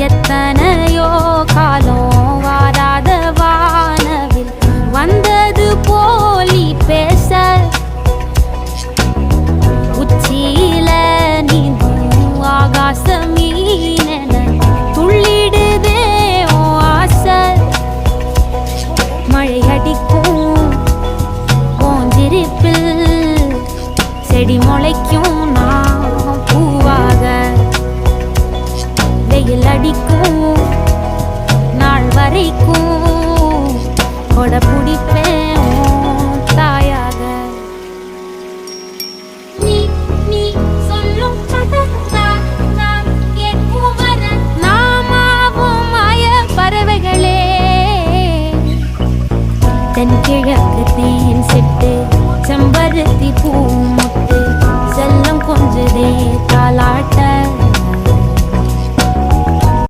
எத்தனையோ காலம் வாராத வானவில் வந்தது போலி பேச உச்சியில நீந்தும் ஆகாச மீனென துள்ளிடுதே ஓ ஆசை மழை அடிக்கும் போஞ்சிருப்பில் செடி முளைக்கும் நான் பூவாக வெயில் அடிக்கும் நாள் வரைக்கும் கொடை பிடிப்பேன்